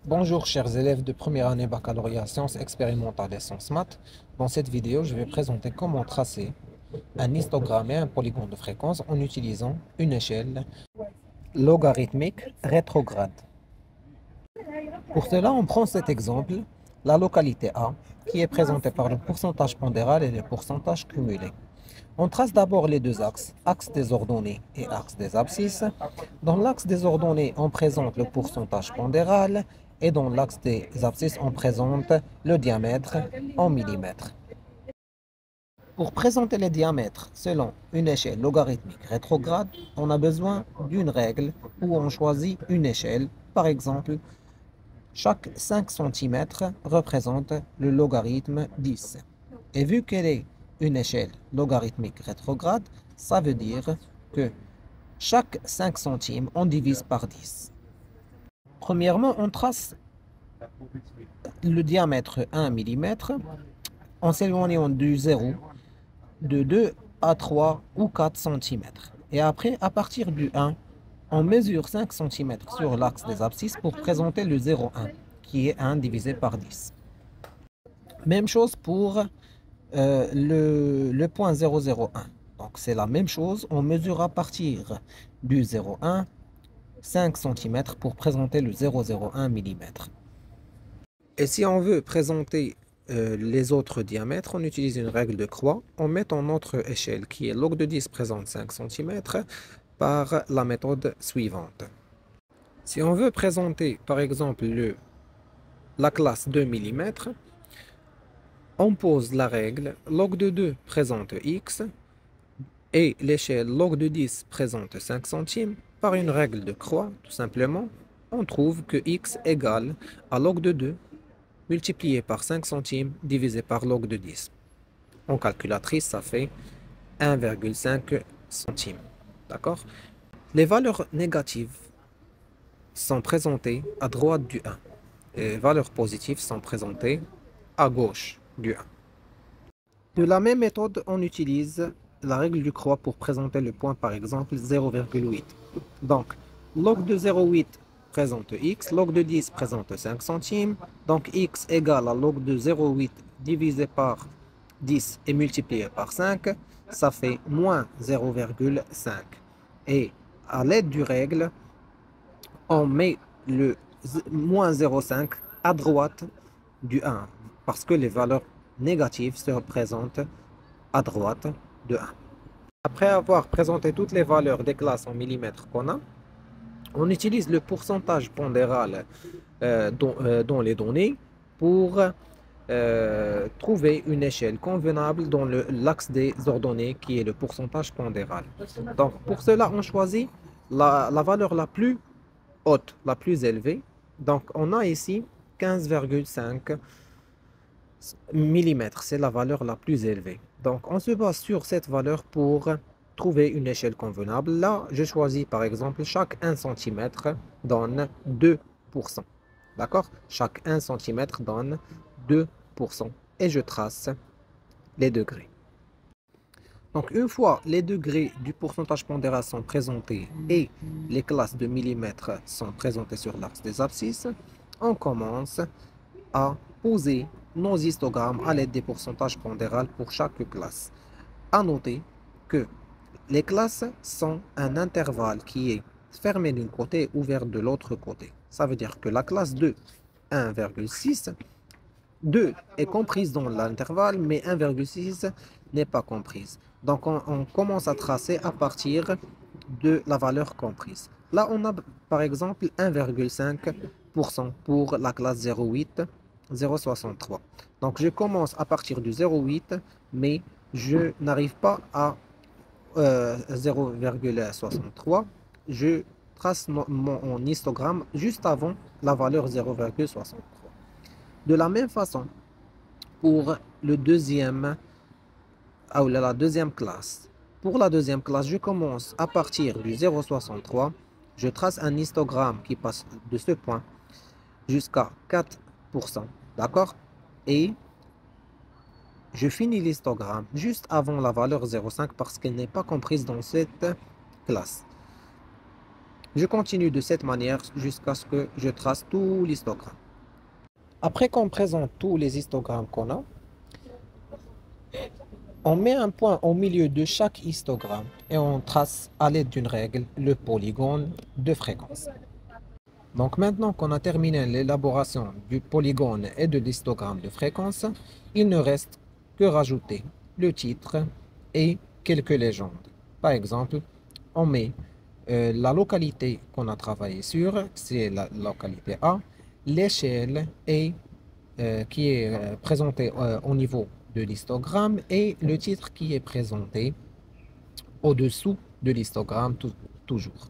Bonjour chers élèves de première année baccalauréat sciences expérimentales et sciences maths. Dans cette vidéo, je vais présenter comment tracer un histogramme et un polygone de fréquence en utilisant une échelle logarithmique rétrograde. Pour cela, on prend cet exemple, la localité A, qui est présentée par le pourcentage pondéral et le pourcentage cumulé. On trace d'abord les deux axes, axe des ordonnées et axe des abscisses. Dans l'axe des ordonnées, on présente le pourcentage pondéral et dans l'axe des abscisses, on présente le diamètre en millimètres. Pour présenter les diamètres selon une échelle logarithmique rétrograde, on a besoin d'une règle où on choisit une échelle. Par exemple, chaque 5 cm représente le logarithme 10. Et vu qu'elle est une échelle logarithmique rétrograde, ça veut dire que chaque 5 centimes, on divise par 10. Premièrement, on trace le diamètre 1 mm en s'éloignant du 0 de 2 à 3 ou 4 cm. Et après, à partir du 1, on mesure 5 cm sur l'axe des abscisses pour présenter le 0,1, qui est 1 divisé par 10. Même chose pour le point 001. Donc c'est la même chose, on mesure à partir du 0,1, 5 cm pour présenter le 0,01 mm. Et si on veut présenter les autres diamètres, on utilise une règle de croix. On met en notre échelle qui est log de 10 présente 5 cm par la méthode suivante. Si on veut présenter par exemple la classe 2 mm, on pose la règle log de 2 présente x et l'échelle log de 10 présente 5 centimes. Par une règle de croix, tout simplement, on trouve que x égale à log de 2 multiplié par 5 centimes divisé par log de 10. En calculatrice, ça fait 1,5 centimes. D'accord? Les valeurs négatives sont présentées à droite du 1. Et les valeurs positives sont présentées à gauche du 1. De la même méthode, on utilise la règle du croix pour présenter le point, par exemple, 0,8. Donc, log de 0,8 présente x, log de 10 présente 5 centimes, donc x égale à log de 0,8 divisé par 10 et multiplié par 5, ça fait moins 0,5. Et à l'aide du règle, on met le moins 0,5 à droite du 1, parce que les valeurs négatives se représentent à droite de 1. Après avoir présenté toutes les valeurs des classes en millimètres qu'on a, on utilise le pourcentage pondéral dans les données pour trouver une échelle convenable dans l'axe des ordonnées qui est le pourcentage pondéral. Donc pour cela, on choisit la valeur la plus haute, la plus élevée. Donc on a ici 15,5 mm, c'est la valeur la plus élevée. Donc on se base sur cette valeur pour trouver une échelle convenable. Là, je choisis par exemple chaque 1 cm donne 2%. D'accord? Chaque 1 cm donne 2%. Et je trace les degrés. Donc une fois les degrés du pourcentage pondéral sont présentés et les classes de millimètres sont présentées sur l'axe des abscisses, on commence à poser nos histogrammes à l'aide des pourcentages pondérales pour chaque classe. À noter que les classes sont un intervalle qui est fermé d'un côté et ouvert de l'autre côté. Ça veut dire que la classe de 1,6, 2 est comprise dans l'intervalle, mais 1,6 n'est pas comprise. Donc on commence à tracer à partir de la valeur comprise. Là, on a par exemple 1,5% pour la classe 0,8, 0,63. Donc je commence à partir du 0,8, mais je n'arrive pas à 0,63. Je trace mon histogramme juste avant la valeur 0,63. De la même façon, pour le deuxième, la deuxième classe. Pour la deuxième classe, je commence à partir du 0,63. Je trace un histogramme qui passe de ce point jusqu'à 4%. D'accord? Et je finis l'histogramme juste avant la valeur 0,5 parce qu'elle n'est pas comprise dans cette classe. Je continue de cette manière jusqu'à ce que je trace tout l'histogramme. Après qu'on présente tous les histogrammes qu'on a, on met un point au milieu de chaque histogramme et on trace à l'aide d'une règle le polygone de fréquence. Donc maintenant qu'on a terminé l'élaboration du polygone et de l'histogramme de fréquence, il ne reste que rajouter le titre et quelques légendes. Par exemple, on met la localité qu'on a travaillé sur, c'est la localité A, l'échelle qui est présentée au niveau de l'histogramme et le titre qui est présenté au-dessous de l'histogramme toujours.